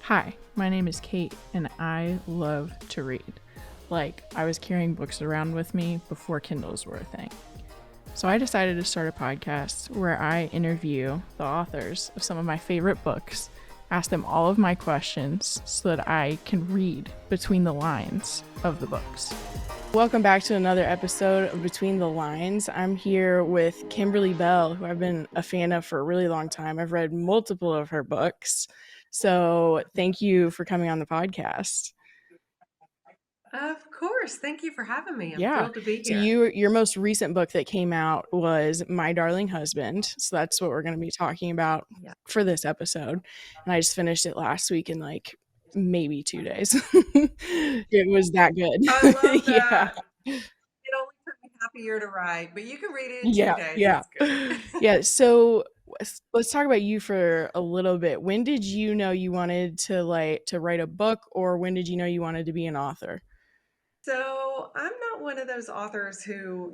Hi, my name is Kate, and I love to read. Like, I was carrying books around with me before Kindles were a thing. So I decided to start a podcast where I interview the authors of some of my favorite books, ask them all of my questions so that I can read between the lines of the books. Welcome back to another episode of Between the Lines. I'm here with Kimberly Belle, who I've been a fan of for a really long time. I've read multiple of her books. So thank you for coming on the podcast. Of course. Thank you for having me. I'm Yeah. thrilled to be So here. your most recent book that came out was My Darling Husband. So that's what we're going to be talking about Yeah. for this episode. And I just finished it last week in like maybe 2 days. It was that I good. love Yeah. that. It only took me half a year to write, but you can read it in two Yeah, days. yeah. That's good. Yeah, so let's talk about you for a little bit. When did you know you wanted to write a book, or when did you know you wanted to be an author? So I'm not one of those authors who,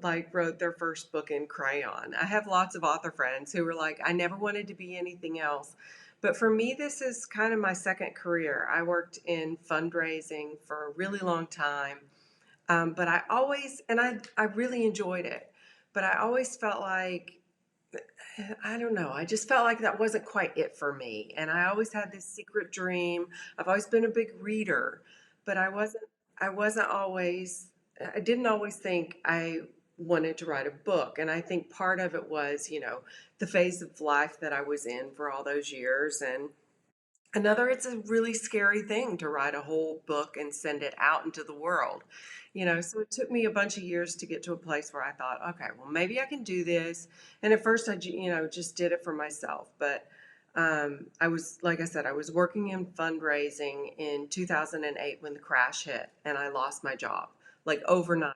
like wrote their first book in crayon. I have lots of author friends who were like, I never wanted to be anything else. But for me, this is kind of my second career. I worked in fundraising for a really long time. But I always, and I really enjoyed it, but I always felt like, I don't know, I just felt like that wasn't quite it for me. And I always had this secret dream. I've always been a big reader, but I wasn't always, I didn't always think I wanted to write a book. And I think part of it was, the phase of life that I was in for all those years. And another, it's a really scary thing to write a whole book and send it out into the world. So it took me a bunch of years to get to a place where I thought, okay, well, maybe I can do this. And at first, just did it for myself. But I was, like I said, I was working in fundraising in 2008 when the crash hit and I lost my job like overnight,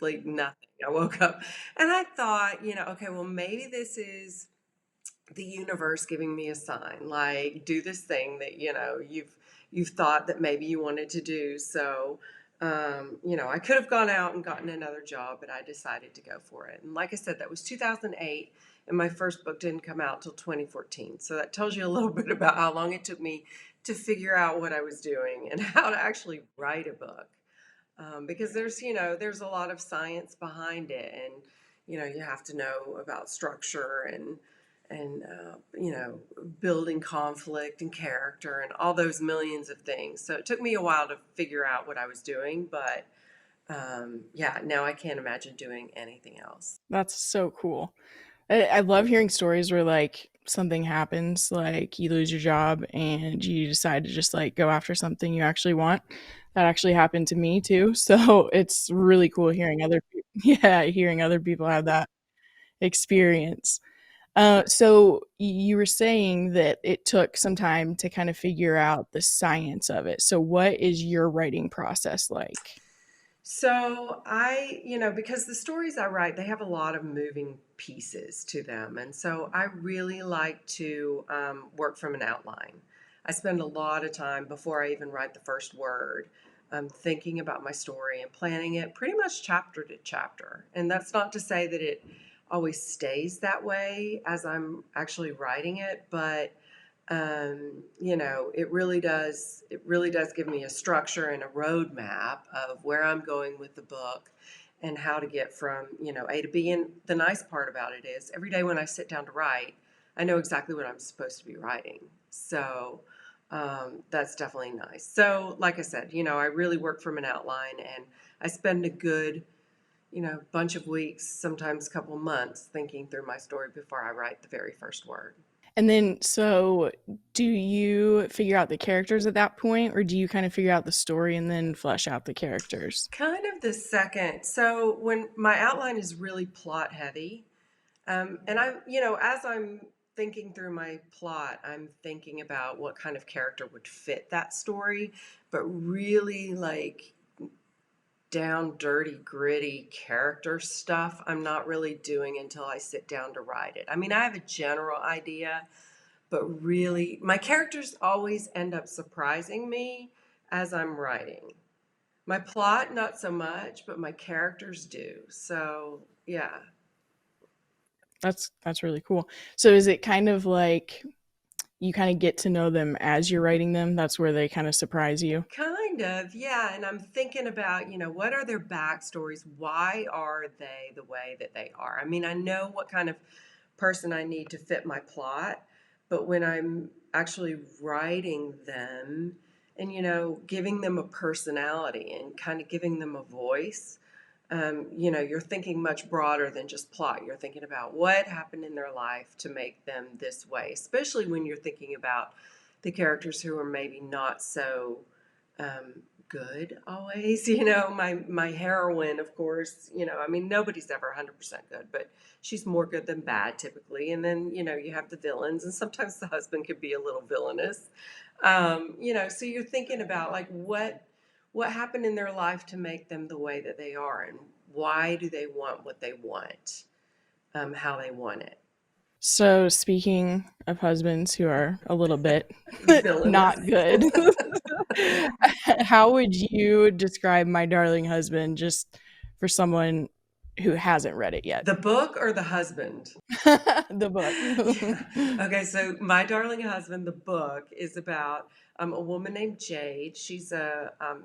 like nothing. I woke up and I thought, okay, well, maybe this is the universe giving me a sign, like do this thing that you've thought that maybe you wanted to do. So I could have gone out and gotten another job, but I decided to go for it. And like I said, that was 2008, and my first book didn't come out till 2014. So that tells you a little bit about how long it took me to figure out what I was doing and how to actually write a book. Because there's a lot of science behind it, and you have to know about structure and building conflict and character and all those millions of things. So it took me a while to figure out what I was doing, but yeah, now I can't imagine doing anything else. That's so cool. I love hearing stories where like something happens, like you lose your job and you decide to just like go after something you actually want. That actually happened to me too. So it's really cool hearing other people, yeah, hearing other people have that experience. So you were saying that it took some time to kind of figure out the science of it. So what is your writing process like? So because the stories I write, they have a lot of moving pieces to them. And so I really like to work from an outline. I spend a lot of time before I even write the first word, thinking about my story and planning it pretty much chapter to chapter. And that's not to say that it always stays that way as I'm actually writing it, but it really does give me a structure and a roadmap of where I'm going with the book and how to get from, A to B. And the nice part about it is every day when I sit down to write, I know exactly what I'm supposed to be writing. So that's definitely nice. So, like I said, I really work from an outline and I spend a good, bunch of weeks, sometimes a couple months thinking through my story before I write the very first word. And then, so do you figure out the characters at that point, or do you kind of figure out the story and then flesh out the characters? Kind of the second. So when my outline is really plot heavy, and as I'm thinking through my plot, I'm thinking about what kind of character would fit that story, but really like down, dirty, gritty character stuff, I'm not really doing until I sit down to write it. I mean, I have a general idea, but really, my characters always end up surprising me as I'm writing. My plot, not so much, but my characters do. So, yeah. That's really cool. So is it kind of like you kind of get to know them as you're writing them? That's where they kind of surprise you. Kind of, yeah. And I'm thinking about, what are their backstories? Why are they the way that they are? I mean, I know what kind of person I need to fit my plot, but when I'm actually writing them and, giving them a personality and kind of giving them a voice, you're thinking much broader than just plot. You're thinking about what happened in their life to make them this way, especially when you're thinking about the characters who are maybe not so good always. My heroine, of course, I mean, nobody's ever 100% good, but she's more good than bad typically. And then, you have the villains, and sometimes the husband could be a little villainous. So you're thinking about like what happened in their life to make them the way that they are, and why do they want what they want, how they want it. So, speaking of husbands who are a little bit Villainous. not good, how would you describe My Darling Husband just for someone who hasn't read it yet? The book or the husband? The book. Yeah. Okay, so My Darling Husband, the book, is about a woman named Jade. She's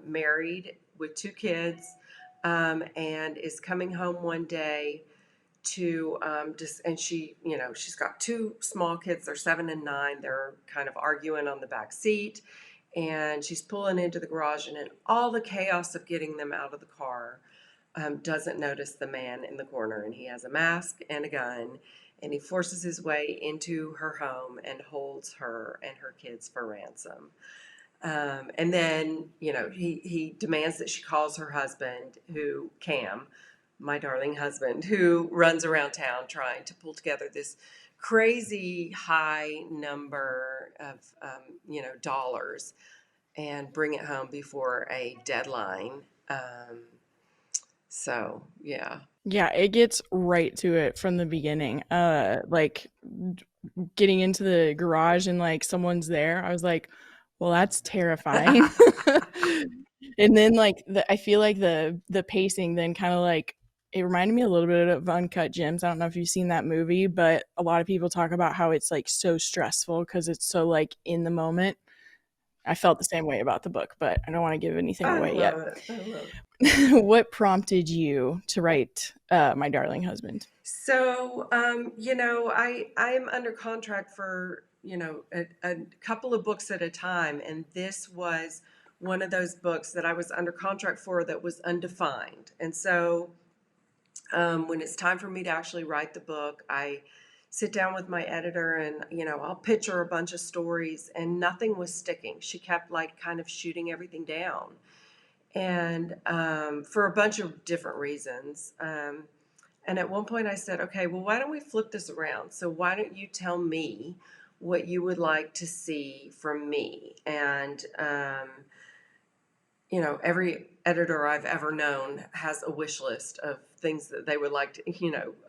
married with 2 kids, and is coming home one day to and she's got 2 small kids. They're 7 and 9. They're kind of arguing on the back seat, and she's pulling into the garage, and in all the chaos of getting them out of the car, doesn't notice the man in the corner, and he has a mask and a gun, and he forces his way into her home and holds her and her kids for ransom. And then, he demands that she calls her husband, who, Cam, my darling husband, who runs around town trying to pull together this crazy high number of, dollars and bring it home before a deadline. So, yeah. Yeah, it gets right to it from the beginning. Like getting into the garage and like someone's there. I was like, well, that's terrifying. And then like I feel like the pacing then kind of like it reminded me a little bit of Uncut Gems. I don't know if you've seen that movie, but a lot of people talk about how it's like so stressful because it's so like in the moment. I felt the same way about the book, but I don't want to give anything I away love yet. it. I love it. What prompted you to write My Darling Husband? So, I'm under contract for, a couple of books at a time, and this was one of those books that I was under contract for that was undefined. And so, when it's time for me to actually write the book, I sit down with my editor, and, I'll pitch her a bunch of stories, and nothing was sticking. She kept like kind of shooting everything down, and for a bunch of different reasons. And at one point I said, okay, well, why don't we flip this around? So why don't you tell me what you would like to see from me? And, every editor I've ever known has a wish list of things that they would like to,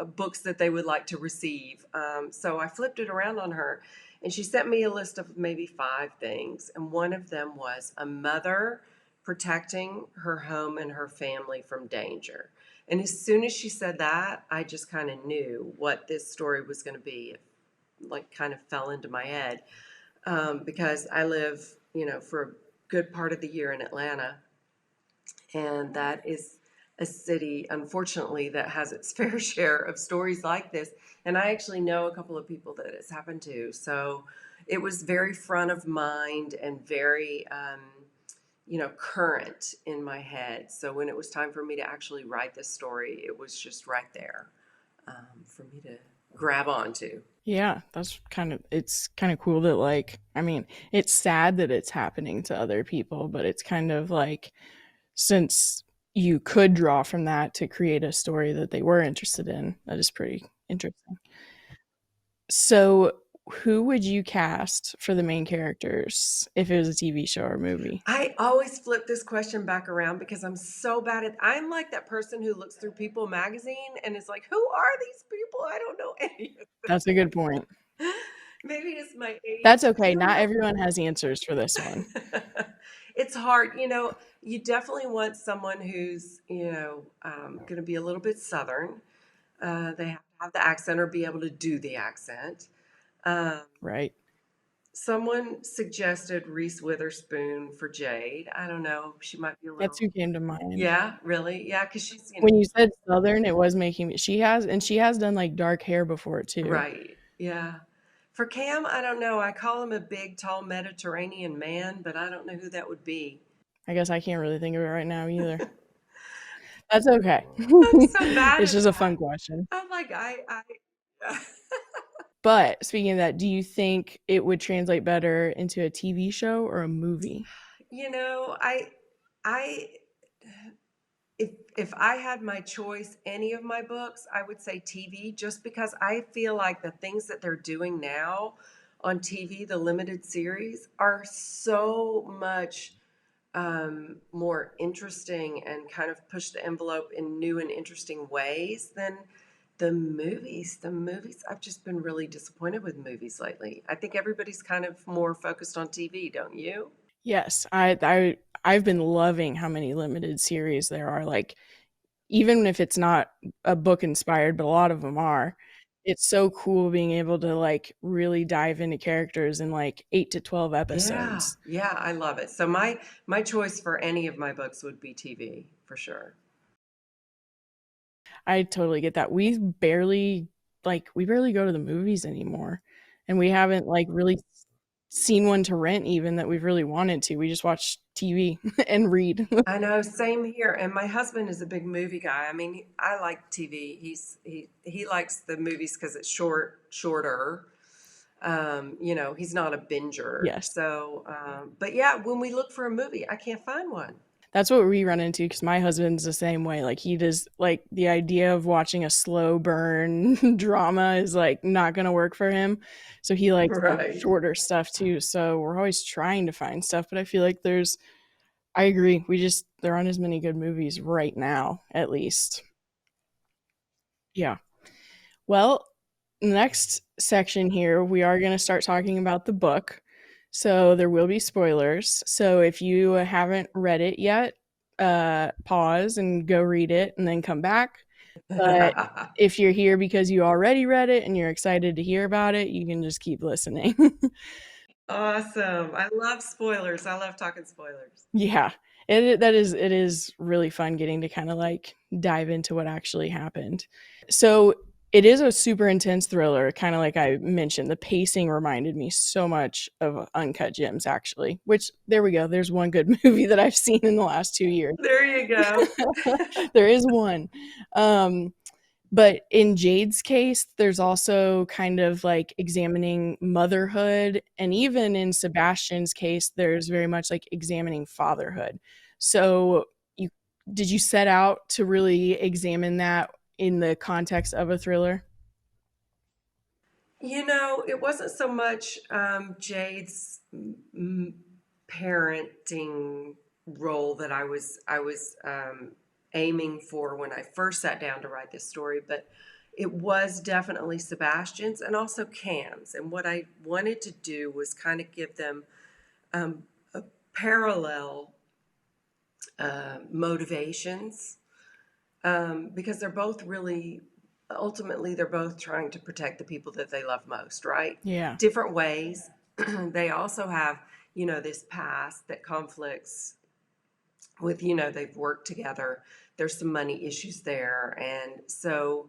books that they would like to receive. So I flipped it around on her, and she sent me a list of maybe 5 things. And one of them was a mother protecting her home and her family from danger. And as soon as she said that, I just kind of knew what this story was going to be. It like kind of fell into my head, because I live, for a good part of the year in Atlanta, and that is a city, unfortunately, that has its fair share of stories like this. And I actually know a couple of people that it's happened to. So it was very front of mind and very, current in my head. So when it was time for me to actually write this story, it was just right there, for me to grab onto. Yeah, it's kind of cool that like I mean, it's sad that it's happening to other people, but it's kind of like since you could draw from that to create a story that they were interested in, that is pretty interesting. So, who would you cast for the main characters if it was a TV show or movie? I always flip this question back around because I'm so bad at. I'm like that person who looks through People magazine and is like, "Who are these people? I don't know any of That's a good point. them." Maybe it's my age. That's I okay. don't Not know. everyone has answers for this one. It's hard. You definitely want someone who's, going to be a little bit Southern. They have to have the accent or be able to do the accent. Um, Right. Someone suggested Reese Witherspoon for Jade. I don't know. She might be a That's little. who came to mind. Yeah, really? Yeah, because she's, When you said Southern, it was making me. She has done like dark hair before too. right. Yeah. For Cam, I don't know. I call him a big, tall Mediterranean man, but I don't know who that would be. I guess I can't really think of it right now either. That's okay. I'm so bad It's at just a fun that. question. I'm like, I But speaking of that, do you think it would translate better into a TV show or a movie? you know, I, if I had my choice, any of my books, I would say TV, just because I feel like the things that they're doing now on TV, the limited series, are so much more interesting and kind of push the envelope in new and interesting ways than the movies. The movies, I've just been really disappointed with movies lately. I think everybody's kind of more focused on TV, don't you? Yes, I've been loving how many limited series there are. Like even if it's not a book inspired, but a lot of them are. It's so cool being able to like really dive into characters in like 8 to 12 Yeah, episodes. yeah, I love it. So my choice for any of my books would be TV for sure. I totally get that. We barely go to the movies anymore. And we haven't like really seen one to rent even that we've really wanted to. We just watch TV and read. I know, same here. And my husband is a big movie guy. I mean, I like TV. He likes the movies because it's shorter. He's not a binger. Yes. So, but yeah, when we look for a movie, I can't find one. That's what we run into because my husband's the same way. Like he does like the idea of watching a slow burn drama is like not gonna work for him. So he likes like Right. shorter stuff too. So we're always trying to find stuff, but I feel like I agree. There aren't as many good movies right now, at least. Yeah. Well, next section here, we are going to start talking about the book. So there will be spoilers. So if you haven't read it yet, pause and go read it and then come back. But if you're here because you already read it and you're excited to hear about it, you can just keep listening. Awesome. I love spoilers. I love talking spoilers. Yeah. It is really fun getting to kind of like dive into what actually happened. So it is a super intense thriller, kind of like I mentioned. The pacing reminded me so much of Uncut Gems, actually, which there we go. There's one good movie that I've seen in the last 2 years. There you go. There is one. Um, but in Jade's case, there's also kind of like examining motherhood. And even in Sebastian's case, there's very much like examining fatherhood. So, you did you set out to really examine that in the context of a thriller? It wasn't so much Jade's parenting role that I was aiming for when I first sat down to write this story, but it was definitely Sebastian's and also Cam's. And what I wanted to do was kind of give them a parallel motivations because they're both really ultimately they're both trying to protect the people that they love most, right? Yeah. Different ways. They also have, this past that conflicts with, they've worked together. There's some money issues there. And so,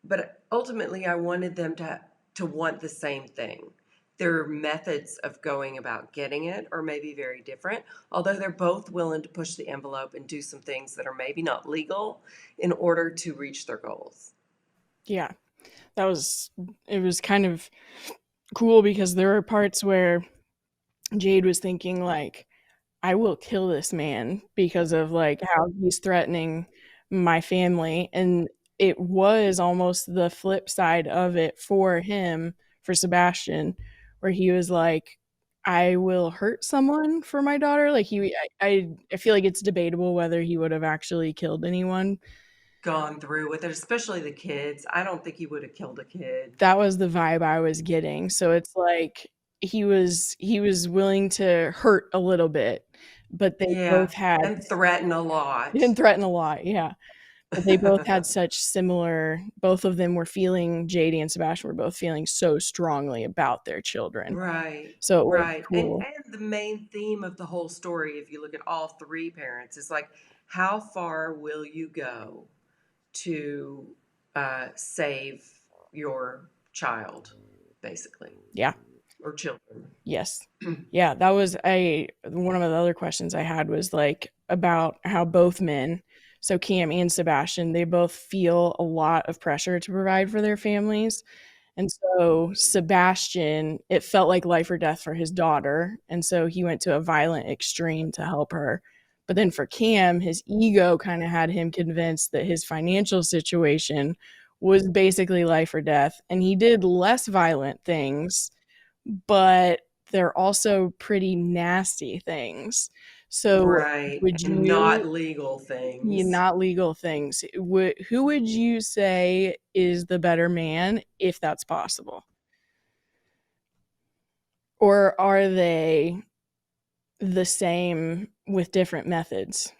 but ultimately I wanted them to want the same thing. Their methods of going about getting it are maybe very different, although they're both willing to push the envelope and do some things that are maybe not legal in order to reach their goals. Yeah. That was it was kind of cool because there were parts where Jade was thinking like I will kill this man because of like how he's threatening my family. And it was almost the flip side of it for him, for Sebastian, where he was like, I will hurt someone for my daughter. Like I feel like it's debatable whether he would have actually killed anyone. Gone through with it, especially the kids. I don't think he would have killed a kid. That was the vibe I was getting. So it's like he was willing to hurt a little bit, but they Yeah, both had and threaten a lot. didn't threaten a lot. Yeah. But they both had such similar, both of them were feeling, Jade and Sebastian were both feeling so strongly about their children. Right, So it was right. cool. And the main theme of the whole story, if you look at all three parents, is like, how far will you go to save your child, basically, Yeah. or children? Yes. Yeah, that was one of the other questions I had was like about how both men, so Cam and Sebastian, they both feel a lot of pressure to provide for their families. And so Sebastian, it felt like life or death for his daughter, and so he went to a violent extreme to help her. But then for Cam, his ego kind of had him convinced that his financial situation was basically life or death, and he did less violent things, but they're also pretty nasty things. So Right, would and not you, legal you things. not legal things, who would you say is the better man if that's possible? Or are they the same with different methods?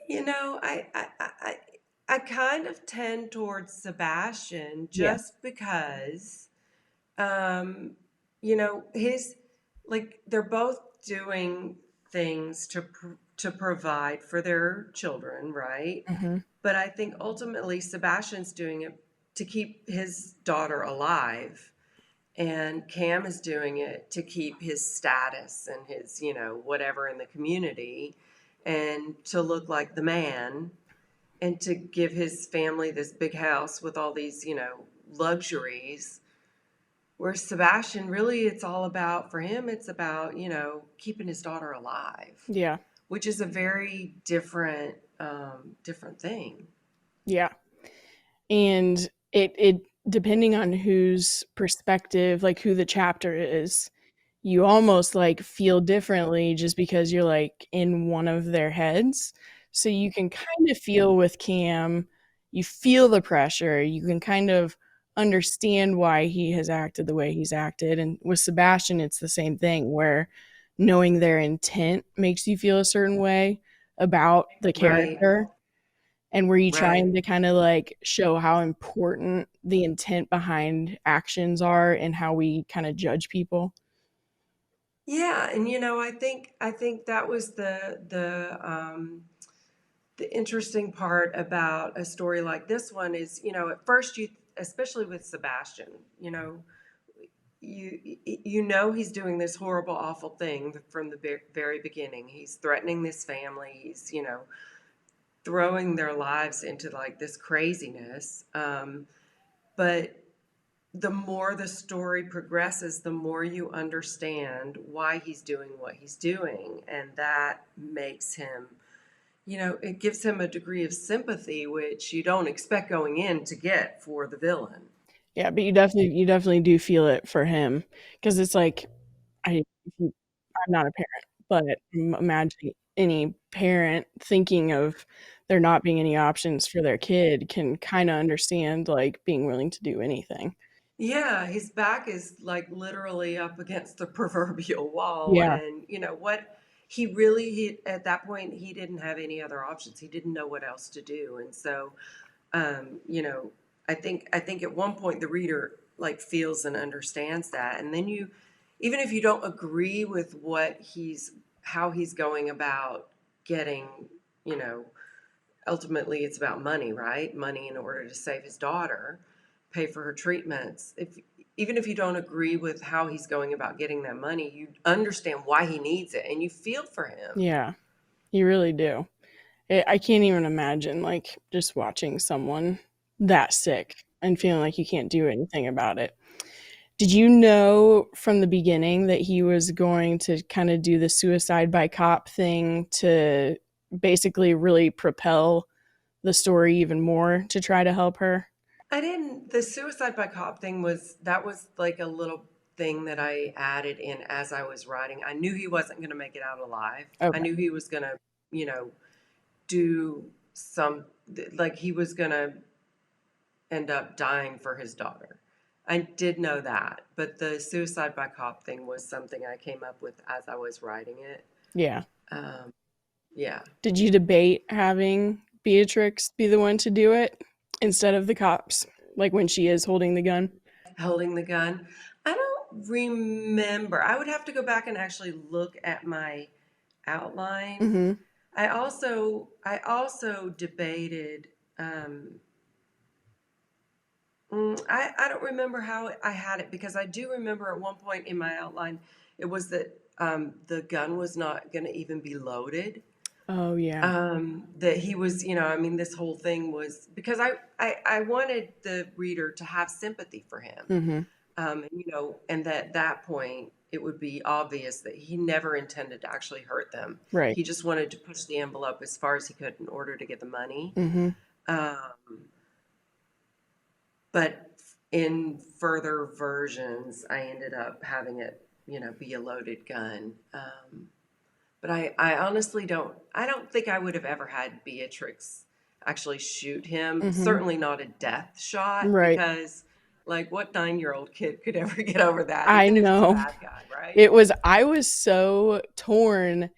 You know, I kind of tend towards Sebastian Yeah. just because, um, you know, his like they're both doing things to provide for their children, right? Hmm. But I think ultimately Sebastian's doing it to keep his daughter alive, and Cam is doing it to keep his status and his, whatever in the community, and to look like the man, and to give his family this big house with all these, luxuries. Where Sebastian, really, it's all about, for him, it's about, keeping his daughter alive, Yeah. which is a very different thing. Yeah. And it depending on whose perspective, like who the chapter is, you almost like feel differently just because you're like in one of their heads. So you can kind of feel with Cam, you feel the pressure, you can kind of understand why he has acted the way he's acted. And with Sebastian, it's the same thing where knowing their intent makes you feel a certain way about the Right, character. And were you right. trying to kind of like show how important the intent behind actions are and how we kind of judge people? Yeah, and I think that was the interesting part about a story like this one is, at first you, especially with Sebastian, you know he's doing this horrible, awful thing from the very beginning. He's threatening this family. He's, throwing their lives into like this craziness. But the more the story progresses, the more you understand why he's doing what he's doing. And that makes him, it gives him a degree of sympathy, which you don't expect going in to get for the villain. Yeah, but you definitely do feel it for him because it's like I I'm not a parent, but imagine any parent thinking of there not being any options for their kid can kind of understand like being willing to do anything. Yeah, his back is like literally up against the proverbial wall. Yeah. And you know what? He at that point, he didn't have any other options. He didn't know what else to do. And so, you know, I think at one point the reader like feels and understands that. And then you, even if you don't agree with how he's going about getting, you know, ultimately it's about money, right? Money in order to save his daughter, pay for her treatments. If Even if you don't agree with how he's going about getting that money, you understand why he needs it and you feel for him. Yeah, you really do. I can't even imagine like just watching someone that sick and feeling like you can't do anything about it. Did you know from the beginning that he was going to kind of do the suicide by cop thing to basically really propel the story even more to try to help her? I didn't The suicide by cop thing was like a little thing that I added in as I was writing. I knew he wasn't going to make it out alive. I Okay. knew he was going to, do some like he was going to end up dying for his daughter. I did know that, but the suicide by cop thing was something I came up with as I was writing it. Yeah. Um, yeah. Did you debate having Beatrix be the one to do it instead of the cops, like when she is holding the gun? Holding the gun. I don't remember. I would have to go back and actually look at my outline. Mm-hmm. I also debated. Um, I don't remember how I had it because I do remember at one point in my outline it was that the gun was not going to even be loaded. Oh yeah. That he was, I mean, this whole thing was because I wanted the reader to have sympathy for him. Mm-hmm. And at that point, it would be obvious that he never intended to actually hurt them. Right. He just wanted to push the envelope as far as he could in order to get the money. Mm-hmm. Um, but in further versions, I ended up having it, be a loaded gun. But I honestly I don't think I would have ever had Beatrix actually shoot him. Mm-hmm. Certainly not a death shot Right. because like what 9-year-old kid could ever get over that, I even if it's a know. bad guy, right? I was so torn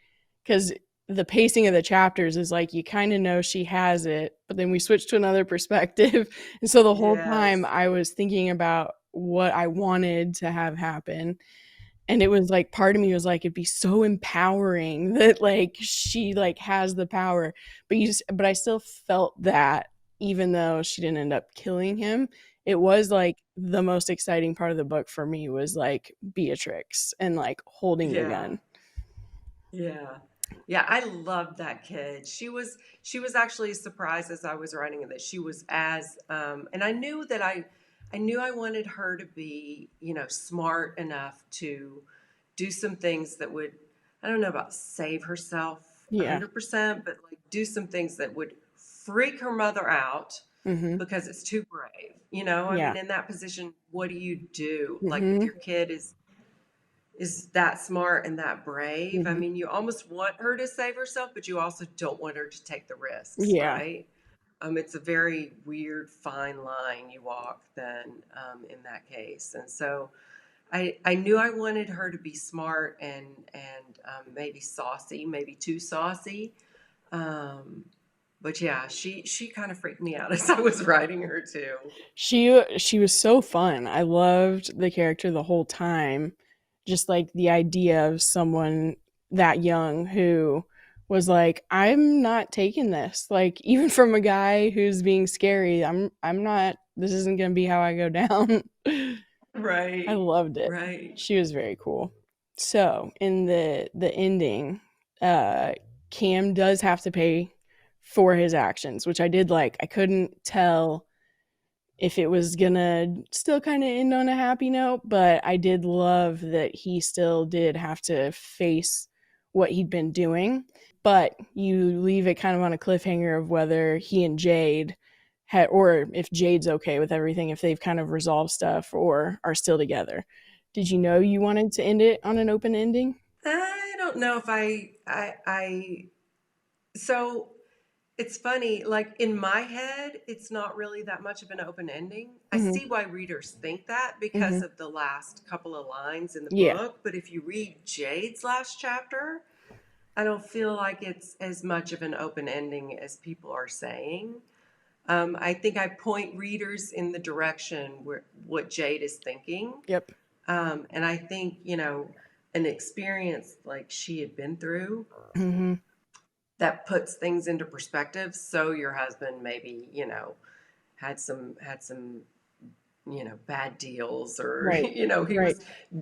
because the pacing of the chapters is like you kind of know she has it, but then we switch to another perspective. And so the whole time Yes. I was thinking about what I wanted to have happen. And it was like part of me was like it'd be so empowering that like she like has the power. But I still felt that even though she didn't end up killing him, it was like the most exciting part of the book for me was like Beatrix and like holding the Yeah. gun. Yeah. Yeah, I loved that kid. She was actually a surprise as I was writing that she was as and I knew I wanted her to be, smart enough to do some things that would, I don't know about save herself Yeah. 100%, but like do some things that would freak her mother out Mhm. because it's too brave. I Yeah. mean, in that position, what do you do? Like if Mhm. your kid is that smart and that brave. I Mhm. mean, you almost want her to save herself, but you also don't want her to take the risks, Yeah. right? It's a very weird, fine line you walk then in that case. And so I knew I wanted her to be smart and maybe saucy, maybe too saucy. Um, but yeah, she kind of freaked me out as I was writing her too. She was so fun. I loved the character the whole time. Just like the idea of someone that young who was like, I'm not taking this. Like even from a guy who's being scary, I'm not this isn't gonna be how I go down. I Right, loved it. right. She was very cool. So in the ending, uh Cam does have to pay for his actions, which I did like. I couldn't tell if it was gonna still kind of end on a happy note, but I did love that he still did have to face what he'd been doing. But you leave it kind of on a cliffhanger of whether he and Jade had, or if Jade's okay with everything, if they've kind of resolved stuff or are still together. Did you know you wanted to end it on an open ending? I don't know if so it's funny, like in my head, it's not really that much of an open ending. I Mm-hmm. see why readers think that Mm-hmm. because of the last couple of lines in the Yeah. book. But if you read Jade's last chapter, I don't feel like it's as much of an open ending as people are saying. I think I point readers in the direction where what Jade is thinking. Yep. And I think, an experience like she had been through Mm-hmm. that puts things into perspective. So your husband maybe, had some bad deals, or Right. he Right.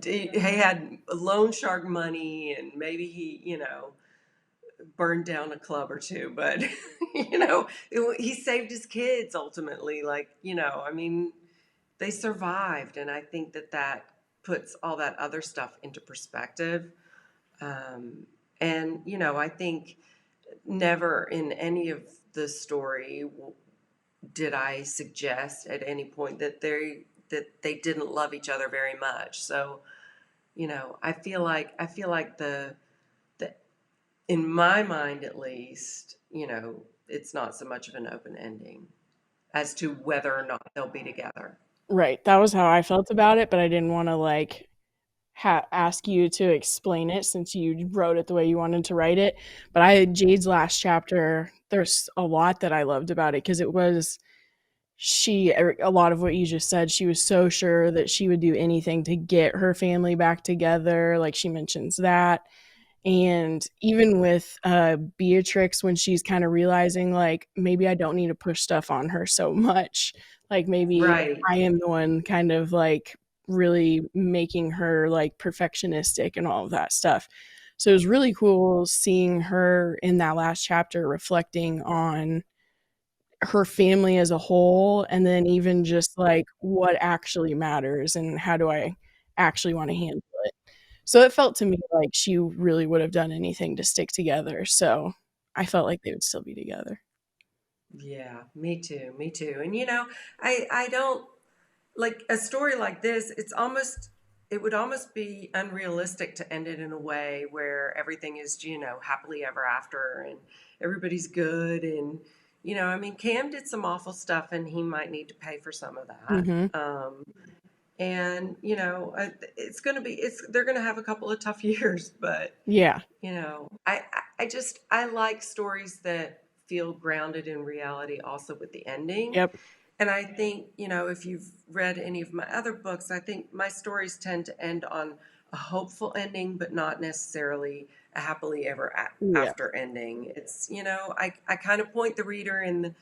he had loan shark money, and maybe he burned down a club or two, but he saved his kids ultimately. Like, I mean, they survived, and I think that puts all that other stuff into perspective. um, and I think never in any of the story did I suggest at any point that they didn't love each other very much. So, I feel like the in my mind at least, it's not so much of an open ending as to whether or not they'll be together. Right. That was how I felt about it, but I didn't want to like ask you to explain it since you wrote it the way you wanted to write it. But Jade's last chapter, there's a lot that I loved about it because it was a lot of what you just said. She was so sure that she would do anything to get her family back together. Like she mentions that. And even with Beatrix, when she's kind of realizing, like, maybe I don't need to push stuff on her so much. Like, maybe Right. I am the one kind of like really making her like perfectionistic and all of that stuff. So it was really cool seeing her in that last chapter reflecting on her family as a whole and then even just like what actually matters and how do I actually want to handle it. So it felt to me like she really would have done anything to stick together. So I felt like they would still be together. Yeah, me too. Me too. And I don't like a story like this. It would almost be unrealistic to end it in a way where everything is, happily ever after and everybody's good. And, I mean, Cam did some awful stuff and he might need to pay for some of that. Mm-hmm. And, they're going to have a couple of tough years, but Yeah. I like stories that feel grounded in reality also with the ending. Yep. And I think, if you've read any of my other books, I think my stories tend to end on a hopeful ending, but not necessarily a happily ever Yeah. after ending. It's, I kind of point the reader in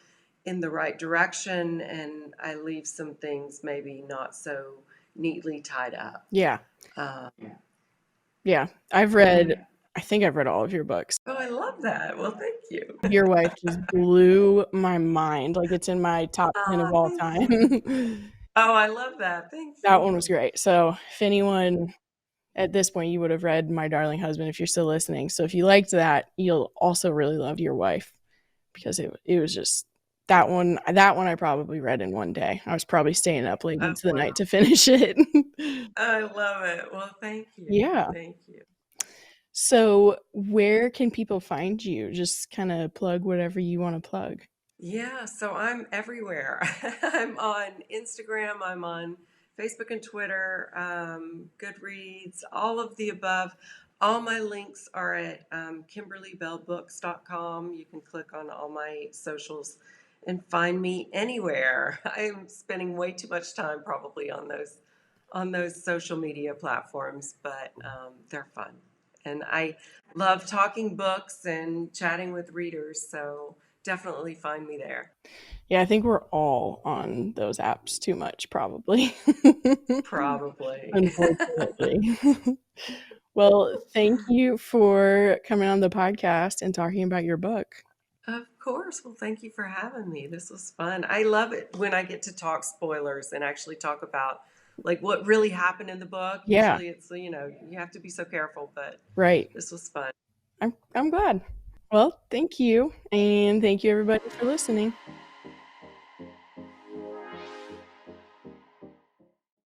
the right direction and I leave some things maybe not so neatly tied up. Yeah. Um, Yeah. and I think I've read all of your books. oh, I love that. Well, thank you. Your wife just blew my mind. Like it's in my top 10 of all Thank you. time. Oh, I love that. Thank That one was you. great. So if anyone at this point, you would have read My Darling Husband if you're still listening. So if you liked that, you'll also really love Your Wife because it was just that one I probably read in one day. I was probably staying up late Oh, into the night wow. to finish it. I love it. Well, thank you. Yeah. Thank you. So where can people find you? Just kind of plug whatever you want to plug. Yeah, so I'm everywhere. I'm on Instagram, I'm on Facebook and Twitter, Goodreads, all of the above. All my links are at KimberlyBelleBooks.com. You can click on all my socials and find me anywhere. I'm spending way too much time probably on those social media platforms, but they're fun. And I love talking books and chatting with readers, so definitely find me there. Yeah, I think we're all on those apps too much, probably. Probably. Unfortunately. Well, thank you for coming on the podcast and talking about your book. Of course. Well, thank you for having me. This was fun. I love it when I get to talk spoilers and actually talk about like what really happened in the book. Yeah, Usually it's, you have to be so careful, but right. this was fun. I'm glad. Well, thank you, and thank you everybody for listening.